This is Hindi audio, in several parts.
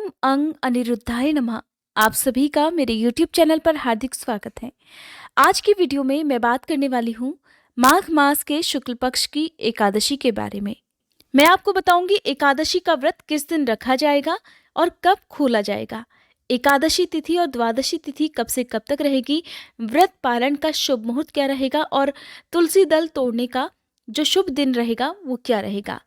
ओम अंग अनिरुद्धाय नमः। आप सभी का मेरे YouTube चैनल पर हार्दिक स्वागत है। आज की वीडियो में मैं बात करने वाली हूँ माघ मास के शुक्ल पक्ष की एकादशी के बारे में। मैं आपको बताऊंगी एकादशी का व्रत किस दिन रखा जाएगा और कब खोला जाएगा। एकादशी तिथि और द्वादशी तिथि कब से कब तक रहेगी, व्रत पालन का शुभ मुहूर्त क्या रहेगा और तुलसी दल तोड़ने का जो शुभ दिन रहेगा वो क्या रहेगा।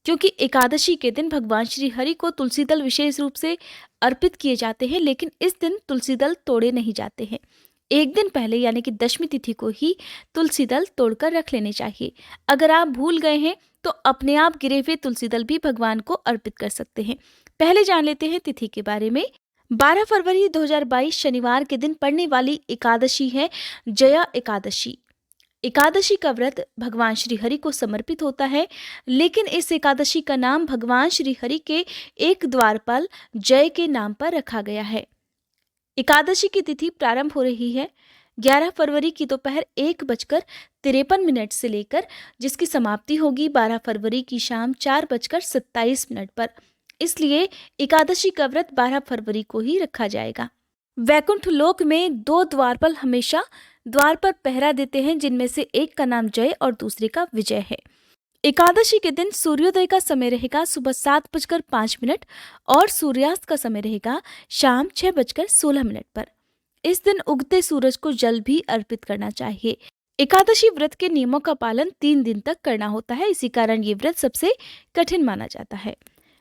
क्योंकि एकादशी के दिन भगवान श्री हरि को तुलसी दल विशेष रूप से अर्पित किए जाते हैं, लेकिन इस दिन तुलसी दल तोड़े नहीं जाते हैं। एक दिन पहले यानी कि दशमी तिथि को ही तुलसी दल तोड़कर रख लेने चाहिए। अगर आप भूल गए हैं तो अपने आप गिरे हुए तुलसी दल भी भगवान को अर्पित कर सकते हैं। पहले जान लेते हैं तिथि के बारे में। 12 फरवरी 2022 शनिवार के दिन पड़ने वाली एकादशी है जया एकादशी। एकादशी का व्रत भगवान श्री हरि को समर्पित होता है, लेकिन इस एकादशी का नाम भगवान श्री हरि के एक द्वारपाल जय के नाम पर रखा गया है। एकादशी की तिथि प्रारंभ हो रही है 11 फरवरी की दोपहर 1:53 से लेकर, जिसकी समाप्ति होगी 12 फरवरी की शाम 4:27 पर। इसलिए एकादशी का व्रत 12 फरवरी को ही रखा जाएगा। वैकुंठ लोक में 2 द्वारपाल हमेशा द्वार पर पहरा देते हैं, जिनमें से एक का नाम जय और दूसरे का विजय है। एकादशी के दिन सूर्योदय का समय रहेगा सुबह 7:05 और सूर्यास्त का समय रहेगा शाम 6:16 पर। इस दिन उगते सूरज को जल भी अर्पित करना चाहिए। एकादशी व्रत के नियमों का पालन 3 दिन तक करना होता है, इसी कारण ये व्रत सबसे कठिन माना जाता है।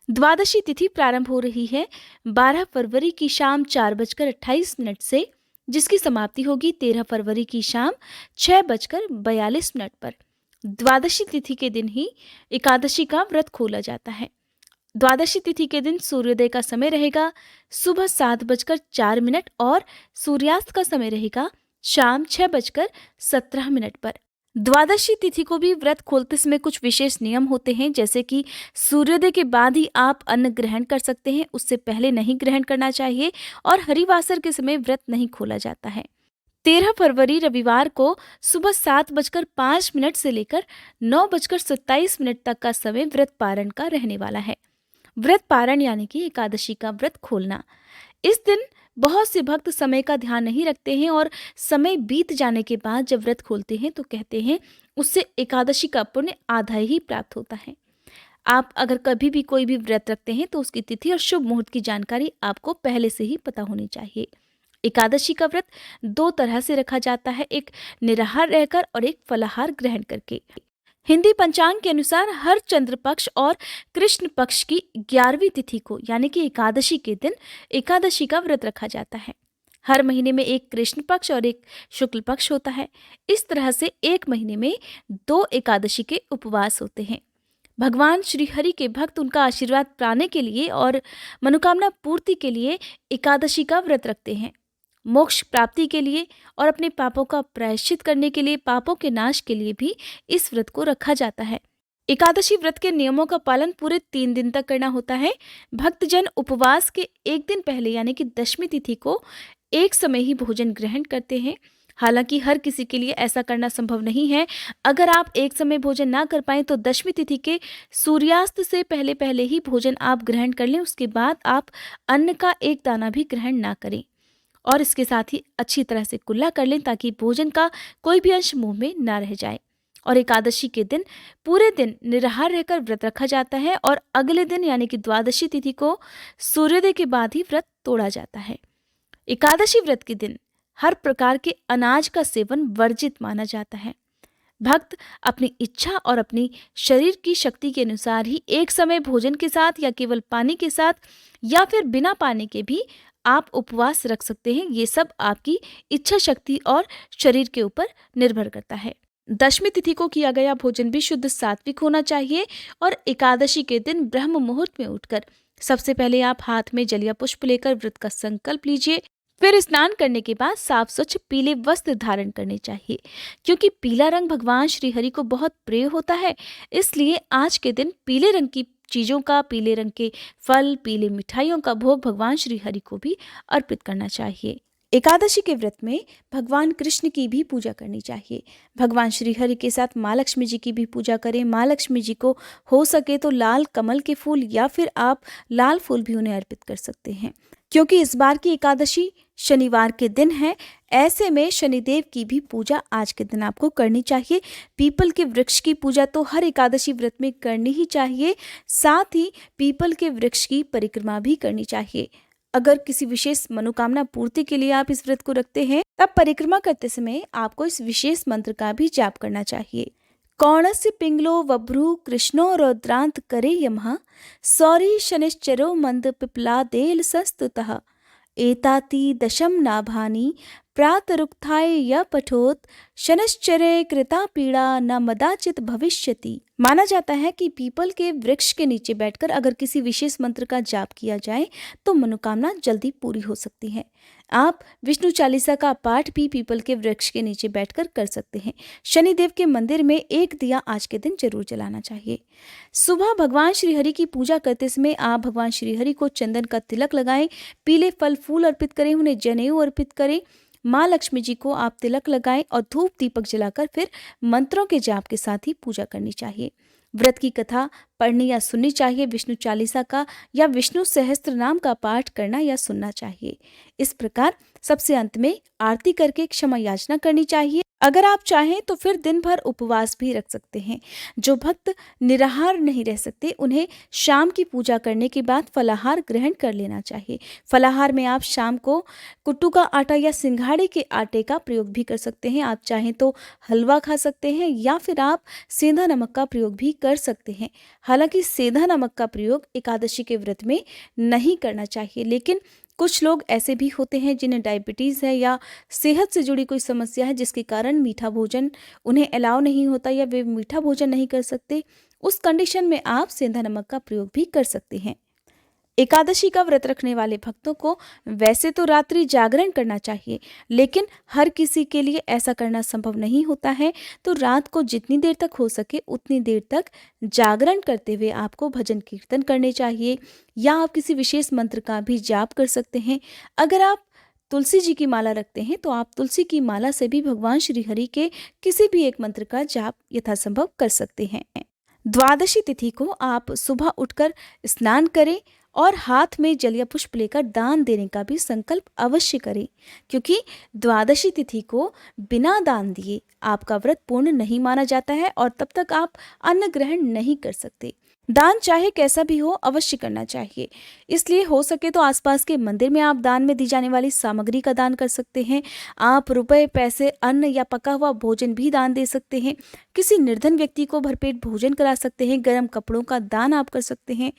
द्वादशी तिथि प्रारंभ हो रही है 12 फरवरी की शाम 4:28 से, जिसकी समाप्ति होगी 13 फरवरी की शाम 6:42 पर। द्वादशी तिथि के दिन ही एकादशी का व्रत खोला जाता है। द्वादशी तिथि के दिन सूर्योदय का समय रहेगा सुबह 7:04 और सूर्यास्त का समय रहेगा शाम 6:17 पर। द्वादशी तिथि को भी व्रत खोलते समय कुछ विशेष नियम होते हैं, जैसे कि सूर्योदय के बाद ही आप अन्न ग्रहण कर सकते हैं, उससे पहले नहीं ग्रहण करना चाहिए और हरिवासर के समय व्रत नहीं खोला जाता है। 13 फरवरी रविवार को सुबह 7:05 से लेकर 9:27 तक का समय व्रत पारण का रहने वाला है। व्रत पारण यानी कि एकादशी का व्रत खोलना। इस दिन बहुत से भक्त समय का ध्यान नहीं रखते हैं और समय बीत जाने के बाद जब व्रत खोलते हैं तो कहते हैं उससे एकादशी का पुण्य आधा ही प्राप्त होता है। आप अगर कभी भी कोई भी व्रत रखते हैं तो उसकी तिथि और शुभ मुहूर्त की जानकारी आपको पहले से ही पता होनी चाहिए। एकादशी का व्रत 2 तरह से रखा जाता है, एक निराहार रहकर और एक फलाहार ग्रहण करके। हिंदी पंचांग के अनुसार हर चंद्र पक्ष और कृष्ण पक्ष की 11वीं तिथि को यानी कि एकादशी के दिन एकादशी का व्रत रखा जाता है। हर महीने में एक कृष्ण पक्ष और एक शुक्ल पक्ष होता है। इस तरह से एक महीने में 2 एकादशी के उपवास होते हैं। भगवान श्री हरि के भक्त उनका आशीर्वाद पाने के लिए और मनोकामना पूर्ति के लिए एकादशी का व्रत रखते हैं। मोक्ष प्राप्ति के लिए और अपने पापों का प्रायश्चित करने के लिए, पापों के नाश के लिए भी इस व्रत को रखा जाता है। एकादशी व्रत के नियमों का पालन पूरे 3 दिन तक करना होता है। भक्तजन उपवास के एक दिन पहले यानी कि दशमी तिथि को एक समय ही भोजन ग्रहण करते हैं। हालांकि हर किसी के लिए ऐसा करना संभव नहीं है। अगर आप एक समय भोजन ना कर पाएं तो दशमी तिथि के सूर्यास्त से पहले पहले ही भोजन आप ग्रहण कर लें। उसके बाद आप अन्न का एक दाना भी ग्रहण ना करें और इसके साथ ही अच्छी तरह से कुल्ला कर लें ताकि भोजन का कोई भी अंश मुंह में ना रह जाए। और एकादशी के दिन पूरे दिन निराहार रहकर व्रत रखा जाता है और अगले दिन यानी कि द्वादशी तिथि को सूर्योदय के बाद ही व्रत तोड़ा जाता है। एकादशी व्रत के दिन हर प्रकार के अनाज का सेवन वर्जित माना जाता है। भक्त अपनी इच्छा और अपनी शरीर की शक्ति के अनुसार ही एक समय भोजन के साथ या केवल पानी के साथ या फिर बिना पानी के भी आप उपवास रख सकते हैं। ये सब आपकी इच्छा शक्ति और शरीर के ऊपर निर्भर करता है। दशमी तिथि को किया गया भोजन भी शुद्ध सात्विक होना चाहिए और एकादशी के दिन ब्रह्म मुहूर्त में उठकर सबसे पहले आप हाथ में जल या पुष्प लेकर व्रत का संकल्प लीजिए। फिर स्नान करने के बाद साफ स्वच्छ पीले वस्त्र धारण करने चाहिए, क्योंकि पीला रंग भगवान श्री हरि को बहुत प्रिय होता है। इसलिए आज के दिन पीले रंग की चीजों का, पीले रंग के फल, पीले मिठाइयों का भोग भगवान श्री हरि को भी अर्पित करना चाहिए। एकादशी के व्रत में भगवान कृष्ण की भी पूजा करनी चाहिए। भगवान श्री हरि के साथ माँ लक्ष्मी जी की भी पूजा करें। माँ लक्ष्मी जी को हो सके तो लाल कमल के फूल या फिर आप लाल फूल भी उन्हें अर्पित कर सकते हैं, क्योंकि इस बार की एकादशी शनिवार के दिन है। ऐसे में शनिदेव की भी पूजा आज के दिन आपको करनी चाहिए। पीपल के वृक्ष की पूजा तो हर एकादशी व्रत में करनी ही चाहिए। साथ ही पीपल के वृक्ष की परिक्रमा भी करनी चाहिए। अगर किसी विशेष मनोकामना पूर्ति के लिए आप इस व्रत को रखते हैं, तब परिक्रमा करते समय आपको इस विशेष मंत्र का भी जाप करना चाहिए। कौणस्य पिंगलो वभ्रु कृष्णो रौद्रांत करे यमः, सौरी शनिश्चरो मंद पिप्लादेल संस्तुतः, एताति दशम नाभानि प्रातरुक्थाय य पठोत, शनिश्चरे कृता पीड़ा न मदाचित भविष्यति। माना जाता है कि पीपल के वृक्ष के नीचे बैठकर अगर किसी विशेष मंत्र का जाप किया जाए तो मनोकामना जल्दी पूरी हो सकती है। आप विष्णु चालीसा का पाठ भी पीपल के वृक्ष के नीचे बैठकर कर सकते हैं। शनिदेव के मंदिर में एक दिया आज के दिन जरूर जलाना चाहिए। सुबह भगवान श्रीहरि की पूजा करते समय आप भगवान श्रीहरि को चंदन का तिलक लगाएं, पीले फल फूल अर्पित करें, उन्हें जनेऊ अर्पित करें। माँ लक्ष्मी जी को आप तिलक लगाएं और धूप दीपक जलाकर फिर मंत्रों के जाप के साथ ही पूजा करनी चाहिए। व्रत की कथा पढ़नी या सुननी चाहिए। विष्णु चालीसा का या विष्णु सहस्त्र नाम का पाठ करना या सुनना चाहिए। इस प्रकार सबसे अंत में आरती करके क्षमा याचना करनी चाहिए। अगर आप चाहें तो फिर दिन भर उपवास भी रख सकते हैं। जो भक्त निराहार नहीं रह सकते उन्हें शाम की पूजा करने के बाद फलाहार ग्रहण कर लेना चाहिए। फलाहार में आप शाम को कुट्टू का आटा या सिंघाड़े के आटे का प्रयोग भी कर सकते हैं। आप चाहें तो हलवा खा सकते हैं या फिर आप सेंधा नमक का प्रयोग भी कर सकते हैं। हालांकि सेंधा नमक का प्रयोग एकादशी के व्रत में नहीं करना चाहिए, लेकिन कुछ लोग ऐसे भी होते हैं जिन्हें डायबिटीज़ है या सेहत से जुड़ी कोई समस्या है जिसके कारण मीठा भोजन उन्हें अलाउ नहीं होता या वे मीठा भोजन नहीं कर सकते। उस कंडीशन में आप सेंधा नमक का प्रयोग भी कर सकते हैं। एकादशी का व्रत रखने वाले भक्तों को वैसे तो रात्रि जागरण करना चाहिए, लेकिन हर किसी के लिए ऐसा करना संभव नहीं होता है। तो रात को जितनी देर तक हो सके उतनी देर तक जागरण करते हुए आपको भजन कीर्तन करने चाहिए या आप किसी विशेष मंत्र का भी जाप कर सकते हैं। अगर आप तुलसी जी की माला रखते हैं तो आप तुलसी की माला से भी भगवान श्री हरि के किसी भी एक मंत्र का जाप यथासंभव कर सकते हैं। द्वादशी तिथि को आप सुबह उठकर स्नान करें और हाथ में जल या पुष्प लेकर दान देने का भी संकल्प अवश्य करें, क्योंकि द्वादशी तिथि को बिना दान दिए आपका व्रत पूर्ण नहीं माना जाता है और तब तक आप अन्न ग्रहण नहीं कर सकते। दान चाहे कैसा भी हो अवश्य करना चाहिए। इसलिए हो सके तो आसपास के मंदिर में आप दान में दी जाने वाली सामग्री का दान कर सकते हैं। आप रुपए पैसे अन्न या पका हुआ भोजन भी दान दे सकते हैं। किसी निर्धन व्यक्ति को भरपेट भोजन करा सकते हैं। गर्म कपड़ों का दान आप कर सकते हैं।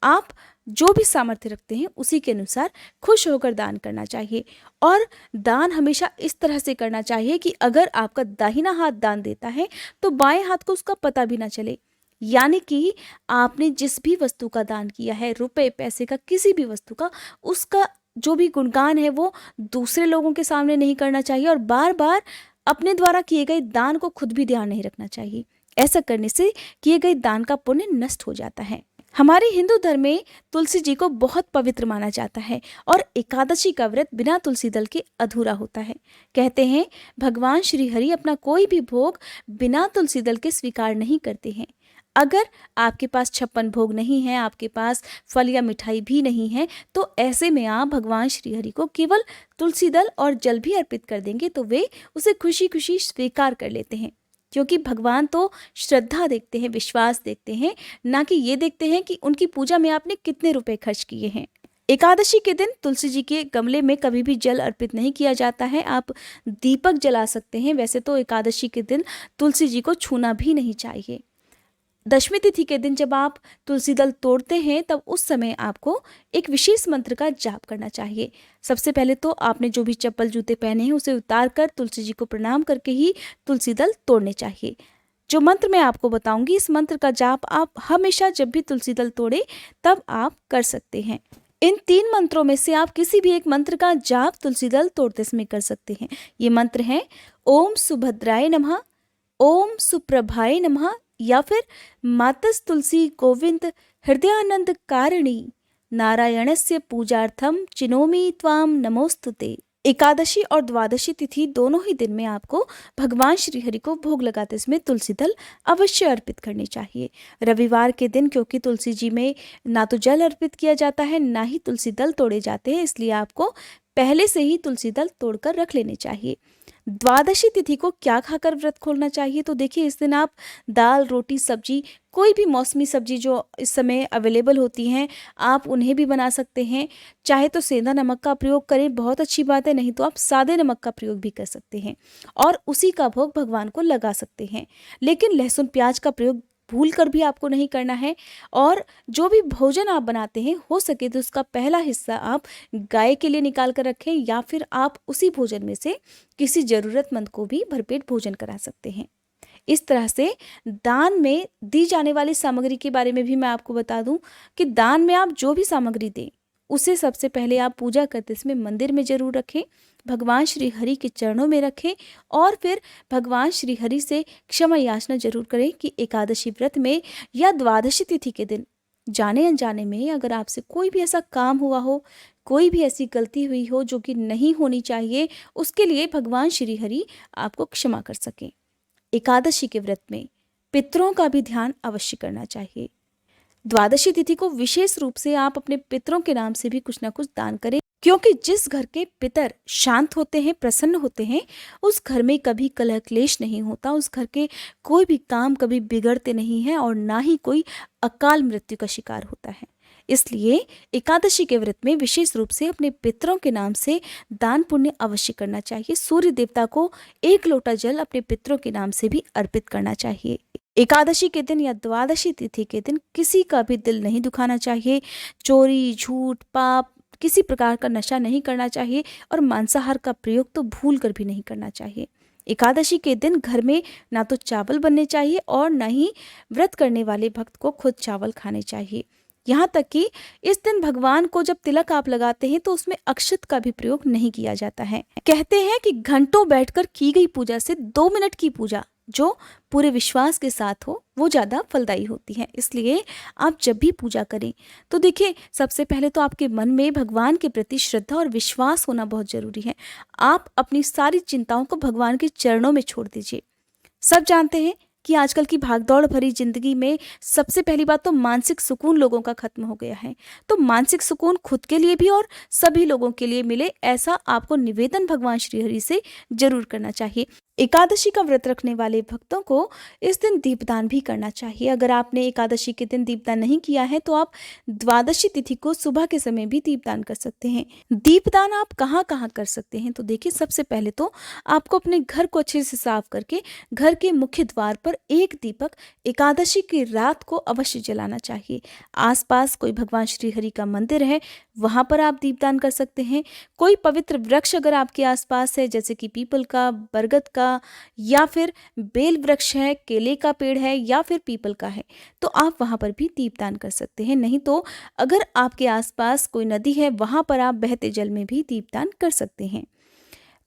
आप जो भी सामर्थ्य रखते हैं उसी के अनुसार खुश होकर दान करना चाहिए। और दान हमेशा इस तरह से करना चाहिए कि अगर आपका दाहिना हाथ दान देता है तो बाएं हाथ को उसका पता भी ना चले। यानी कि आपने जिस भी वस्तु का दान किया है, रुपए पैसे का किसी भी वस्तु का, उसका जो भी गुणगान है वो दूसरे लोगों के सामने नहीं करना चाहिए और बार बार अपने द्वारा किए गए दान को खुद भी ध्यान नहीं रखना चाहिए। ऐसा करने से किए गए दान का पुण्य नष्ट हो जाता है। हमारे हिंदू धर्म में तुलसी जी को बहुत पवित्र माना जाता है और एकादशी का व्रत बिना तुलसी दल के अधूरा होता है। कहते हैं भगवान श्री हरि अपना कोई भी भोग बिना तुलसी दल के स्वीकार नहीं करते हैं। अगर आपके पास 56 भोग नहीं है, आपके पास फल या मिठाई भी नहीं है, तो ऐसे में आप भगवान श्री हरि को केवल तुलसी दल और जल भी अर्पित कर देंगे तो वे उसे खुशी खुशी स्वीकार कर लेते हैं, क्योंकि भगवान तो श्रद्धा देखते हैं, विश्वास देखते हैं, ना कि ये देखते हैं कि उनकी पूजा में आपने कितने रुपए खर्च किए हैं। एकादशी के दिन तुलसी जी के गमले में कभी भी जल अर्पित नहीं किया जाता है। आप दीपक जला सकते हैं। वैसे तो एकादशी के दिन तुलसी जी को छूना भी नहीं चाहिए। दशमी तिथि के दिन जब आप तुलसी दल तोड़ते हैं तब उस समय आपको एक विशेष मंत्र का जाप करना चाहिए। सबसे पहले तो आपने जो भी चप्पल जूते पहने हैं उसे उतार कर तुलसी जी को प्रणाम करके ही तुलसी दल तोड़ने चाहिए। जो मंत्र मैं आपको बताऊंगी, इस मंत्र का जाप आप हमेशा जब भी तुलसी दल तोड़े तब आप कर सकते हैं। इन 3 मंत्रों में से आप किसी भी एक मंत्र का जाप तुलसी दल तोड़ते समय कर सकते हैं। ये मंत्र हैं ओम सुभद्राय नमः, ओम सुप्रभाय नमः या फिर मातस तुलसी गोविंद हृदयानंद कारिणी नारायणस्य पूजार्थम चिनोमि त्वाम नमोस्तुते। एकादशी और द्वादशी तिथि दोनों ही दिन में आपको भगवान श्री हरि को भोग लगाते समय तुलसी दल अवश्य अर्पित करनी चाहिए। रविवार के दिन क्योंकि तुलसी जी में ना तो जल अर्पित किया जाता है, ना ही तुलसी दल तोड़े जाते हैं, इसलिए आपको पहले से ही तुलसी दल तोड़कर रख लेने चाहिए। द्वादशी तिथि को क्या खाकर व्रत खोलना चाहिए? तो देखिए, इस दिन आप दाल, रोटी, सब्जी, कोई भी मौसमी सब्जी जो इस समय अवेलेबल होती हैं, आप उन्हें भी बना सकते हैं। चाहे तो सेंधा नमक का प्रयोग करें, बहुत अच्छी बात है, नहीं तो आप सादे नमक का प्रयोग भी कर सकते हैं और उसी का भोग भगवान को लगा सकते हैं। लेकिन लहसुन प्याज का प्रयोग भूल कर भी आपको नहीं करना है। और जो भी भोजन आप बनाते हैं, हो सके तो उसका पहला हिस्सा आप गाय के लिए निकाल कर रखें, या फिर आप उसी भोजन में से किसी जरूरतमंद को भी भरपेट भोजन करा सकते हैं। इस तरह से दान में दी जाने वाली सामग्री के बारे में भी मैं आपको बता दूं कि दान में आप जो भी सामग्री दें, उसे सबसे पहले आप पूजा करते समय मंदिर में जरूर रखें, भगवान श्री हरि के चरणों में रखें और फिर भगवान श्री हरि से क्षमा याचना जरूर करें कि एकादशी व्रत में या द्वादशी तिथि के दिन जाने अनजाने में अगर आपसे कोई भी ऐसा काम हुआ हो, कोई भी ऐसी गलती हुई हो जो कि नहीं होनी चाहिए, उसके लिए भगवान श्री हरि आपको क्षमा कर सकें। एकादशी के व्रत में पितरों का भी ध्यान अवश्य करना चाहिए। द्वादशी तिथि को विशेष रूप से आप अपने पितरों के नाम से भी कुछ ना कुछ दान करें, क्योंकि जिस घर के पितर शांत होते हैं, प्रसन्न होते हैं, उस घर में कभी कलह क्लेश नहीं होता, उस घर के कोई भी काम कभी बिगड़ते नहीं हैं और ना ही कोई अकाल मृत्यु का शिकार होता है। इसलिए एकादशी के व्रत में विशेष रूप से अपने पितरों के नाम से दान पुण्य अवश्य करना चाहिए। सूर्य देवता को 1 लोटा जल अपने पितरों के नाम से भी अर्पित करना चाहिए। एकादशी के दिन या द्वादशी तिथि के दिन किसी का भी दिल नहीं दुखाना चाहिए। चोरी, झूठ, पाप, किसी प्रकार का नशा नहीं करना चाहिए और मांसाहार का प्रयोग तो भूल कर भी नहीं करना चाहिए। एकादशी के दिन घर में ना तो चावल बनने चाहिए और ना ही व्रत करने वाले भक्त को खुद चावल खाने चाहिए। यहाँ तक कि इस दिन भगवान को जब तिलक आप लगाते हैं तो उसमें अक्षत का भी प्रयोग नहीं किया जाता है। कहते हैं कि घंटों बैठकर की गई पूजा से 2 मिनट की पूजा जो पूरे विश्वास के साथ हो वो ज़्यादा फलदायी होती है। इसलिए आप जब भी पूजा करें तो देखिए, सबसे पहले तो आपके मन में भगवान के प्रति श्रद्धा और विश्वास होना बहुत जरूरी है। आप अपनी सारी चिंताओं को भगवान के चरणों में छोड़ दीजिए। सब जानते हैं कि आजकल की भागदौड़ भरी जिंदगी में सबसे पहली बात तो मानसिक सुकून लोगों का खत्म हो गया है। तो मानसिक सुकून खुद के लिए भी और सभी लोगों के लिए मिले, ऐसा आपको निवेदन भगवान श्री हरि से जरूर करना चाहिए। एकादशी का व्रत रखने वाले भक्तों को इस दिन दीपदान भी करना चाहिए। अगर आपने एकादशी के दिन दीपदान नहीं किया है तो आप द्वादशी तिथि को सुबह के समय भी दीपदान कर सकते हैं। दीपदान आप कहाँ कहाँ कर सकते हैं? तो देखिए, सबसे पहले तो आपको अपने घर को अच्छे से साफ करके घर के मुख्य द्वार पर एक दीपक एकादशी की रात को अवश्य जलाना चाहिए। आसपास कोई भगवान श्री हरि का मंदिर है, वहां पर आप दीपदान कर सकते हैं। कोई पवित्र वृक्ष अगर आपके आसपास है, जैसे कि पीपल का, बरगद का, या फिर बेल वृक्ष है, केले का पेड़ है या फिर पीपल का है, तो आप वहां पर भी दीपदान कर सकते हैं। नहीं तो अगर आपके आसपास कोई नदी है, वहां पर आप बहते जल में भी दीपदान कर सकते हैं।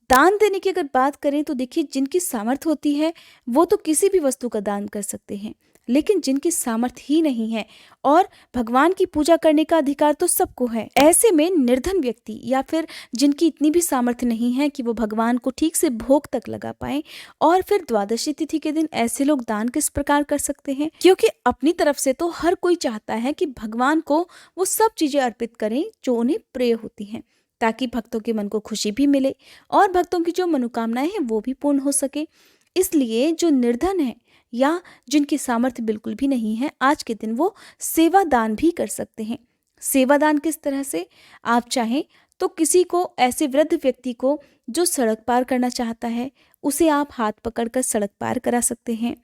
दान देने की अगर बात करें तो देखिए, जिनकी सामर्थ्य होती है वो तो किसी भी वस्तु का दान कर सकते हैं, लेकिन जिनकी सामर्थ्य ही नहीं है और भगवान की पूजा करने का अधिकार तो सबको है, ऐसे में निर्धन व्यक्ति या फिर जिनकी इतनी भी सामर्थ्य नहीं है कि वो भगवान को ठीक से भोग तक लगा पाए, और फिर द्वादशी तिथि के दिन ऐसे लोग दान किस प्रकार कर सकते हैं? क्योंकि अपनी तरफ से तो हर कोई चाहता है कि भगवान को वो सब चीजें अर्पित करें जो उन्हें प्रिय होती हैं, ताकि भक्तों के मन को खुशी भी मिले और भक्तों की जो मनोकामनाएं हैं वो भी पूर्ण हो सके। इसलिए जो निर्धन है या जिनकी सामर्थ्य बिल्कुल भी नहीं है, आज के दिन वो सेवा दान भी कर सकते हैं। सेवा दान किस तरह से? आप चाहें तो किसी को, ऐसे वृद्ध व्यक्ति को जो सड़क पार करना चाहता है, उसे आप हाथ पकड़कर सड़क पार करा सकते हैं।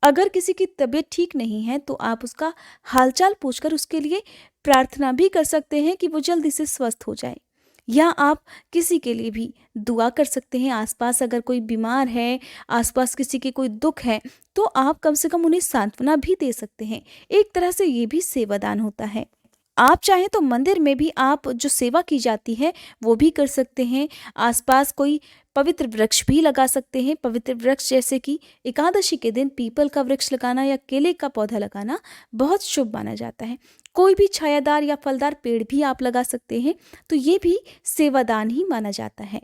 अगर किसी की तबीयत ठीक नहीं है तो आप उसका हालचाल पूछकर उसके लिए प्रार्थना भी कर सकते हैं कि वो जल्दी से स्वस्थ हो जाए। या आप किसी के लिए भी दुआ कर सकते हैं। आसपास अगर कोई बीमार है, आसपास किसी के कोई दुख है, तो आप कम से कम उन्हें सांत्वना भी दे सकते हैं। एक तरह से ये भी सेवादान होता है। आप चाहें तो मंदिर में भी आप जो सेवा की जाती है वो भी कर सकते हैं। आसपास कोई पवित्र वृक्ष भी लगा सकते हैं। पवित्र वृक्ष जैसे कि एकादशी के दिन पीपल का वृक्ष लगाना या केले का पौधा लगाना बहुत शुभ माना जाता है। कोई भी छायादार या फलदार पेड़ भी आप लगा सकते हैं, तो ये भी सेवादान ही माना जाता है।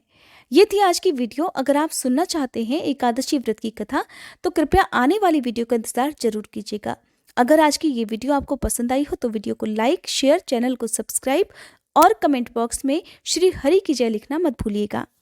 ये थी आज की वीडियो। अगर आप सुनना चाहते हैं एकादशी व्रत की कथा, तो कृपया आने वाली वीडियो का इंतजार जरूर कीजिएगा। अगर आज की ये वीडियो आपको पसंद आई हो तो वीडियो को लाइक, शेयर, चैनल को सब्सक्राइब और कमेंट बॉक्स में श्री हरि की जय लिखना मत भूलिएगा।